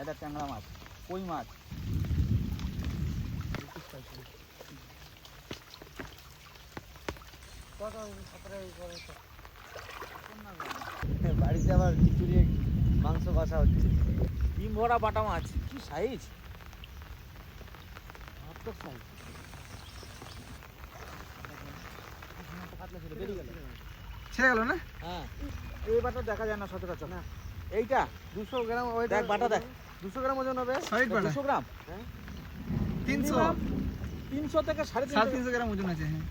এটা ট্যাংরা মাছ, কই মাছ। বাড়িতে আবার খিচুড়ি মাংস কষা হচ্ছে। ডিম ভরা বাটা মাছ, কি সাইজ! ছেড়ে গেল না? হ্যাঁ, এই বাটা দেখা যায় না সচরাচর। না। এইটা 200 গ্রাম দেখ, বাটা দেখ, 200 গ্রাম ওজন হবে। 200 গ্রাম, 300 300 থেকে 350 গ্রাম ওজন আছে। হ্যাঁ,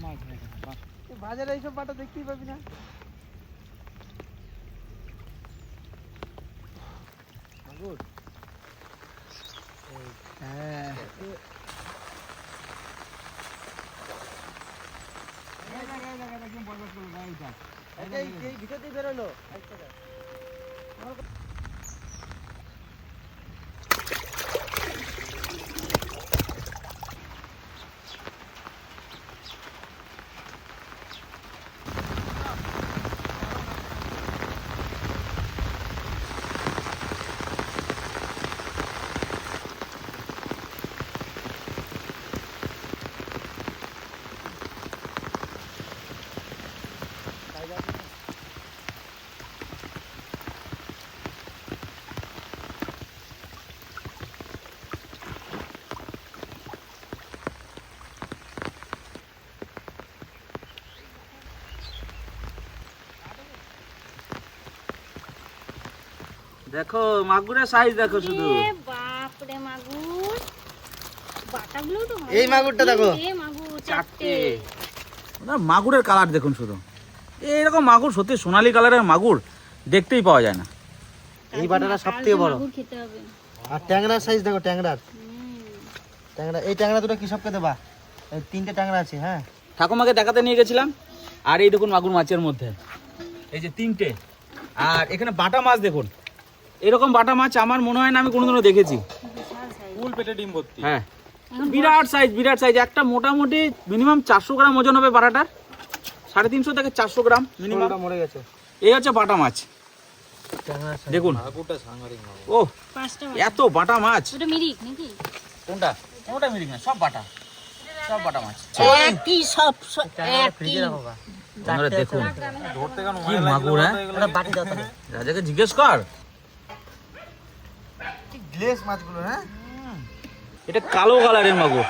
মাছ। বাজারে এইসব বাটা দেখতেই পাবি না। মাগুর। হ্যাঁ, এই ভিতর দিয়ে বেরোলো। দেখো মাগুরের সাইজ দেখো শুধু। বাপ রে মাগুর, বাটাগুলো তো এই মাগুরটা দেখো, মাগুর চারটে। মাগুরের কালার দেখুন শুধু, এইরকম মাগুর সত্যি সোনালী কালারের মাগুর দেখতেই পাওয়া যায় না। এই বাটাটা সবথেকে বড়। মাগুর খেতে হবে। আর ট্যাংরার সাইজ দেখো, ট্যাংরা। এই ট্যাংরা দুটো কৃষককে দেবা। এই 3টে ট্যাংরা আছে। হ্যাঁ, ঠাকুমাকে দেখাতে নিয়ে গেছিলাম, আর এই দেখুন মাগুর মাছের মধ্যে এই যে 3টে। আর এখানে বাটা মাছ দেখুন, এরকম বাটা মাছ আমার মনে হয় না আমি কোনোদিনও দেখেছি। ফুল পেটে ডিম ভর্তি। হ্যাঁ, বিরাট সাইজ, বিরাট সাইজ। একটা মোটামুটি মিনিমাম 400 গ্রাম ওজন হবে বাটাটার, 350 থেকে 400 গ্রাম মিনিমাম। মরে গেছে। এই হচ্ছে বাটা মাছ দেখুন। ও, এত বাটা মাছ। ওটা মিরিক নাকি? কোনটা? কোনটা মিরিক না, সব বাটা, সব বাটা মাছ। একই সব একই। আপনারা দেখুন কি মাগুর। হ্যাঁ, বাটি দাও তাহলে। রাজাকে জিজ্ঞেস কর। গ্লেস মাছগুলো। হ্যাঁ, এটা কালো কালারের মাগুর,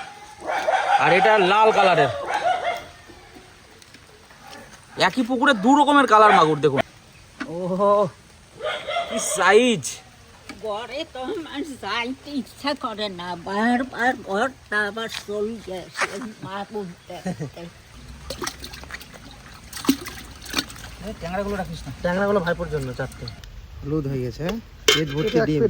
আর এটা লাল কালারের। একই পুকুরে দু রকমের কালার মাগুর দেখুন। ওহো, কি সাইজ! ঘরে তো আমার যাইতে ইচ্ছা করে না, বারবার ঘরটা আবার চলে গেছে মাগুর দেখতে। ট্যাংরাগুলো রাখিস না, ট্যাংরাগুলো ভাইপোর জন্য 4টে। হলুদ হয়ে গেছে। পেট ভর্তি ডিম।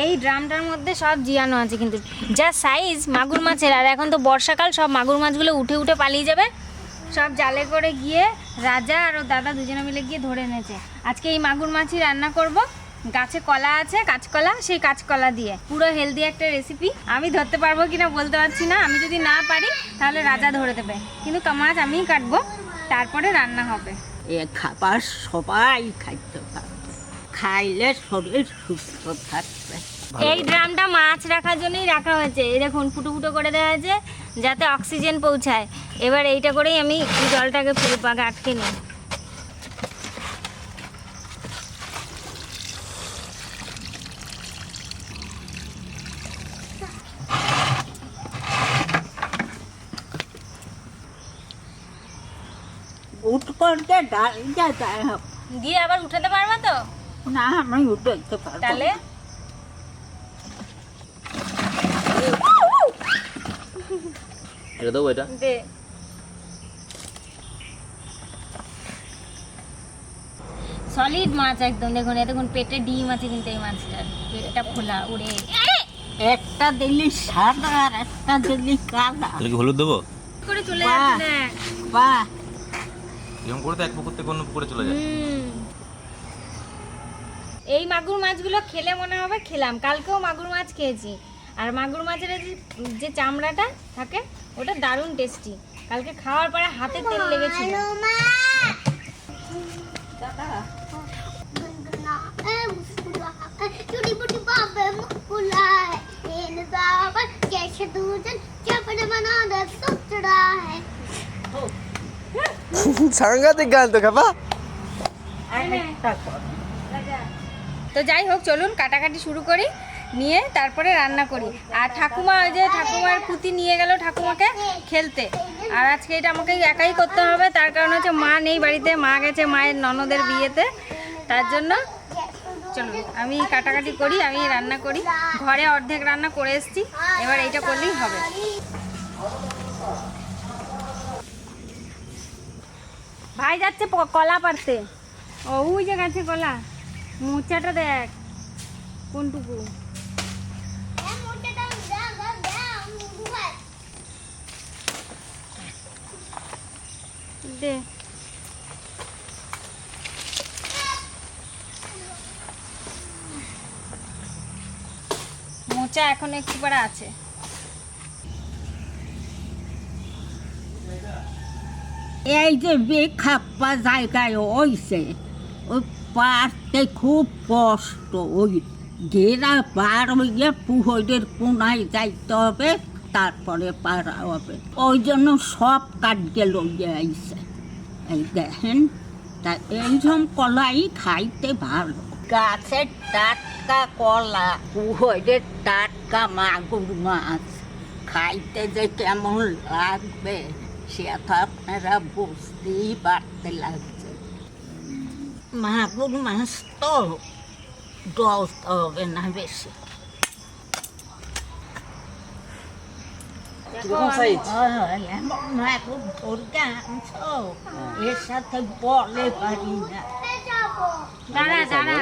এই ড্রামটার মধ্যে সব জিয়ানো আছে, কিন্তু যা সাইজ মাগুর মাছের। আর এখন তো বর্ষাকাল, সব মাগুর মাছগুলো উঠে উঠে পালিয়ে যাবে। সব জালে করে গিয়ে রাজা আর ওর দাদা দুজনে মিলে গিয়ে ধরে এনেছে। আজকে এই মাগুর মাছই রান্না করব। গাছে কলা আছে, কাঁচকলা, সেই কাঁচকলা দিয়ে পুরো হেলদি একটা রেসিপি। আমি ধরতে পারবো কিনা বলতে পারছি না, আমি যদি না পারি তাহলে রাজা ধরে দেবে, কিন্তু মাছ আমিই কাটবো, তারপরে রান্না হবে। এ খাবার সবাই খাইতে পারবে, খাইলে শরীর সুস্থ থাকবে। এই ড্রামটা মাছ রাখার জন্যই রাখা হয়েছে। এই দেখুন ফুটো ফুটো করে দেওয়া হয়েছে যাতে অক্সিজেন পৌঁছায়। এবার এইটা করেই আমি জলটাকে পুরো আটকে নিই। উঠ করতে ডালিটা যায় দিয়ে আবার উঠাতে পারবা তো? না, আমি উঠতে পারবো। তাহলে এটা দেবো, এটা দে। সলিড মাছ একদম। দেখুন দেখুন পেটে ডিম আছে, কিন্তু এই মাছটার পেটটা খোলা উড়ে। একটা দিলি সাদা আর একটা দিলি কালা। তাহলে কি হলুদ দেবো? করে চলে যাচ্ছে না। বাহ, এরকম করে তো এক পুকুর থেকে অন্য পুকুরে চলে যায়। এই মাগুর মাছগুলো খেলে মনে হবে খেলাম। কালকেও মাগুর মাছ খেয়েছি, আর মাগুর মাছের যে চামড়াটা থাকে ওটা দারুণ টেস্টি। কালকে খাওয়ার পরে হাতে তেল লেগেছিল। সাংঘাতিক গান তো খাবা। আরেকটা কর। তো যাই হোক, চলুন কাটাকাটি শুরু করি, নিয়ে তারপরে রান্না করি। আর ঠাকুমা, ওই যে ঠাকুমার পুঁতি নিয়ে গেল ঠাকুমাকে খেলতে, আর আজকে এটা আমাকে একাই করতে হবে। তার কারণ হচ্ছে মা নেই বাড়িতে, মা গেছে মায়ের ননদের বিয়েতে। তার জন্য চলুন আমি কাটাকাটি করি, আমি রান্না করি। ঘরে অর্ধেক রান্না করে এসেছি, এবার এইটা করলেই হবে। ভাই যাচ্ছে কলা পাড়তে। ও ওই যে গাছে কলা, মোচাটা দেখ কোনটুকু। দে মোচা এখন একটু পরে আছে। এই যে বেখাপ্পা জায়গায় হইছে, ওই পারতে খুব কষ্ট। ওই ঘেরা পার হইয়ে পুহরের কোনায় যাইতে হবে, তারপরে পারা হবে। ওই জন্য সব কাটকে লইয়ে আইছে। এই দেখেন, তা এইরকম কলাই খাইতে ভালো। গাছের টাটকা কলা, পুহরের টাটকা মাগুর মাছ খাইতে যে কেমন লাগবে সেটা আপনারা বুঝতেই পারতে লাগছে। মাগুর মাছ তো ডলতে হবে না বেশি। কিরকম সাইজ? এমন মাগুর ধরতে আনছো, এর সাথে বলে পারি না। দাঁড়া দাঁড়া,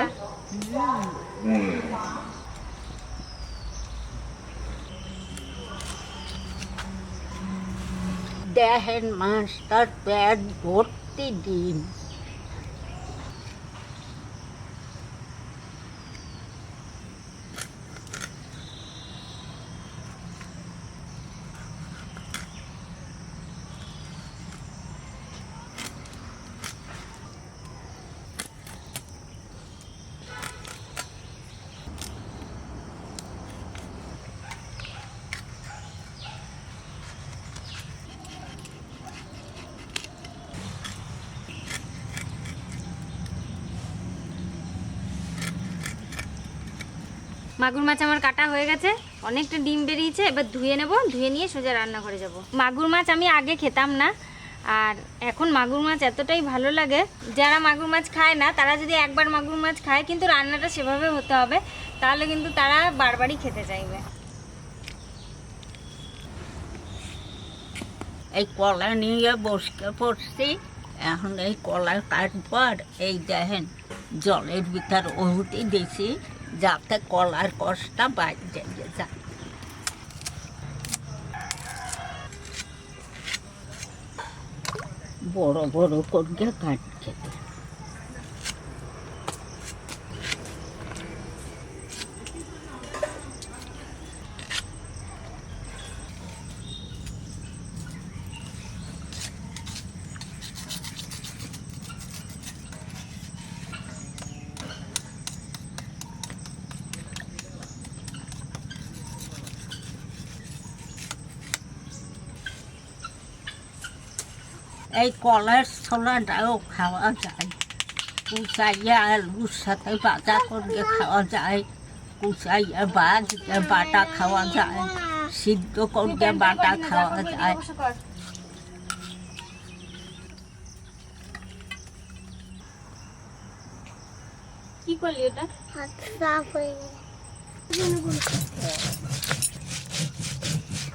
দেখেন মাছটার পেট ভর্তি ডিম। মাগুর মাছ আমার কাটা হয়ে গেছে, অনেকটা ডিম বেরিয়েছে। এবার ধুয়ে নেব, ধুয়ে নিয়ে সোজা রান্নাঘরে যাব। মাগুর মাছ আমি আগে খেতাম না, আর এখন মাগুর মাছ এতটাই ভালো লাগে। যারা মাগুর মাছ খায় না তারা যদি একবার মাগুর মাছ খায়, কিন্তু রান্নাটা সেভাবে হতে হবে, তাহলে কিন্তু তারা বারবারই খেতে চাইবে। এই কলা নিয়ে বসতে পড়ছি, এখন এই কলা কাটবো। আর এই দেখেন জলের ভিতর ওহুতি দিছি, যাতে কলার কষটা বাইরে যায়। বড় বড় করে কাট খেতে। এই কলার ছোলাটাও খাওয়া যায়, কুচাইয়া আলুর সাথে বাটা করে খাওয়া যায়, কুচাইয়া বাজিয়ে বাটা খাওয়া যায়, সিদ্ধ করে বাটা খাওয়া যায়। কি করলি ওটা?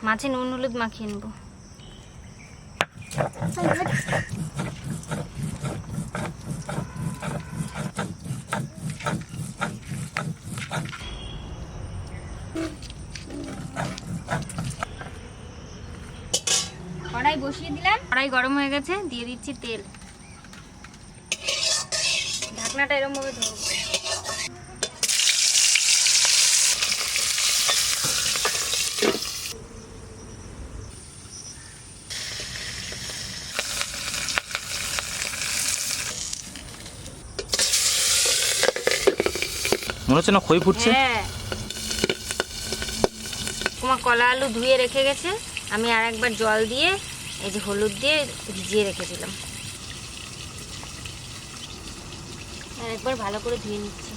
মাছে নুন হলুদ মাখিয়ে নেবো। কড়াই বসিয়ে দিলাম, কড়াই গরম হয়ে গেছে, দিয়ে দিচ্ছি তেল। ঢাকনাটা এরকম ভাবে ধরবো। মনে হচ্ছে না খই ফুটছে। হ্যাঁ, ঠাকুমা কলা আলু ধুয়ে রেখে গেছে, আমি আর একবার জল দিয়ে এই যে হলুদ দিয়ে ভিজিয়ে রেখেছিলাম, আর একবার ভালো করে ধুয়ে নিচ্ছি।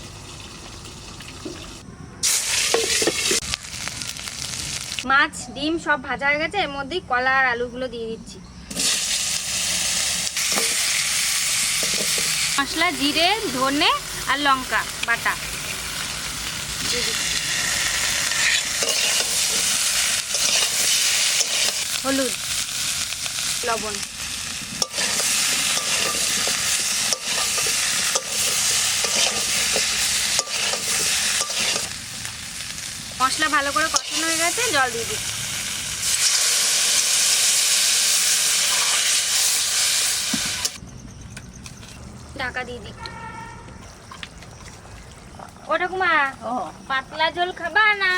মাছ ডিম সব ভাজা হয়ে গেছে, এর মধ্যেই কলা আর আলুগুলো দিয়ে দিচ্ছি। মশলা জিরে ধনে আর লঙ্কা বাটা দিয়ে দিচ্ছি, হলুদ লবণ, মশলা ভালো করে কষানো হয়ে গেছে, জল দিয়ে দিচ্ছি। ঢাকা দিয়ে দিই। ও ঠাকুমা, ও পাতলা ঝোল খাবা না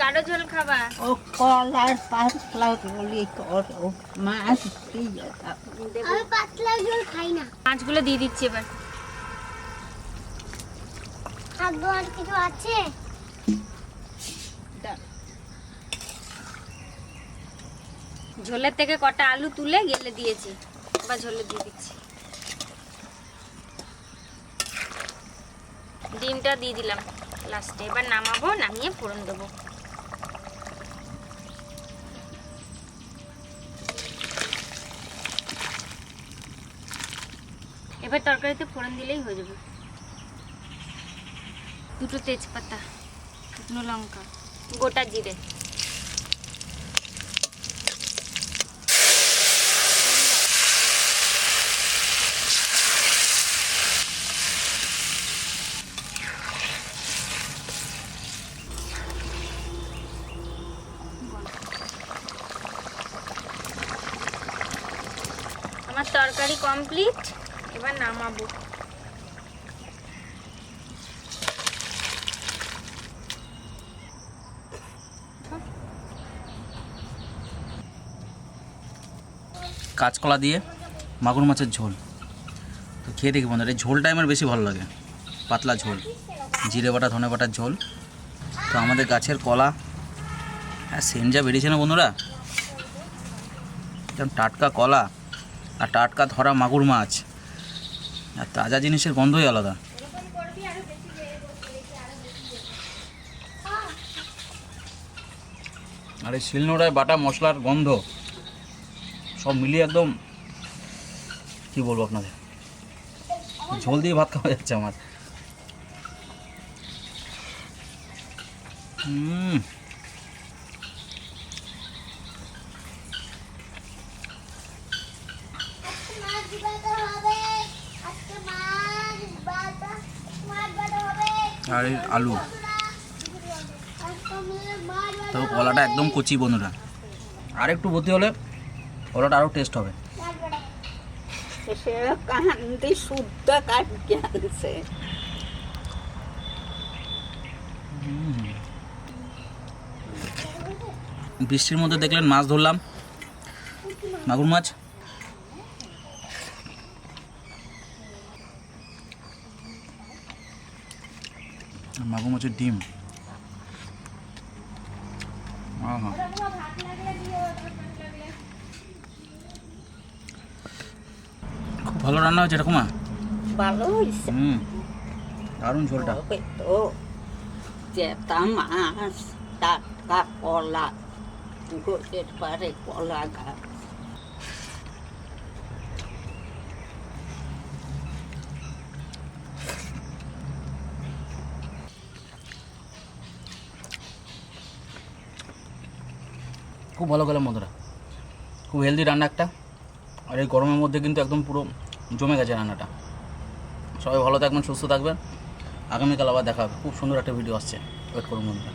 গাঢ় ঝোল খাবা? ও কলার পাতলা গুলি করো, মাছ দিয়ে দাও। আমি পাতলা ঝোল খাই না। মাছগুলো দিয়ে দিচ্ছি এবার। খাদ্য আর কিছু আছে? ঝোলের থেকে কটা আলু তুলে গেলে দিয়েছি, এবার ঝোলে দিয়ে দিচ্ছি। ডিমটা দিয়ে দিলাম লাস্টে, এবার নামাবো, নামিয়ে ফোড়ন দেবো। এবার তরকারিতে ফোড়ন দিলেই হয়ে যাবে। দুটো তেজপাতা, শুকনো লঙ্কা, গোটা জিরে, আমার তরকারি কমপ্লিট, এবার নামাবো। কাঁচকলা দিয়ে মাগুর মাছের ঝোল, তো খেয়ে দেখি বন্ধুরা। এই ঝোলটা আমার বেশি ভালো লাগে, পাতলা ঝোল, জিরে বাটা ধনে বাটার ঝোল। তো আমাদের গাছের কলা, হ্যাঁ সেন্ট যা বেরিয়েছে না বন্ধুরা, একদম টাটকা কলা আর টাটকা ধরা মাগুর মাছ, আর তাজা জিনিসের গন্ধই আলাদা। আর এই শিলনোড়ায় বাটা মশলার গন্ধ সব মিলিয়ে একদম কি বলবো আপনাদের, ঝোল দিয়ে ভাত খাওয়া যাচ্ছে আমার। মাছ বাটা হবে, আজকে মাছ বাটা হবে। আর এই আলু, আজকে মাছ তো কলাটা একদম কচি বন্ধুরা, আর একটু ভর্তি হলে কলাটা আরও টেস্ট হবে। বাটা। সে কান্দি শুদ্ধ কাটিয়ে আনছে। বৃষ্টির মধ্যে দেখলেন মাছ ধরলাম, মাগুর মাছ। মাগুর মাছের ডিম, খুব ভালো রান্না হয়েছে ঠাকুমা। ভালো হয়েছে, দারুণ ঝোলটা। হবে তো জেতা মাছ, টাটকা কলা, গোটের পারে কলা গাছ। খুব ভালো গেলাম বন্ধুরা, খুব হেলদি রান্না একটা, আর এই গরমের মধ্যে কিন্তু একদম পুরো জমে গেছে রান্নাটা। সবাই ভালো থাকবেন, সুস্থ থাকবেন, আগামীকাল আবার দেখা হবে। খুব সুন্দর একটা ভিডিও আসছে, ওয়েট করুন বন্ধুরা।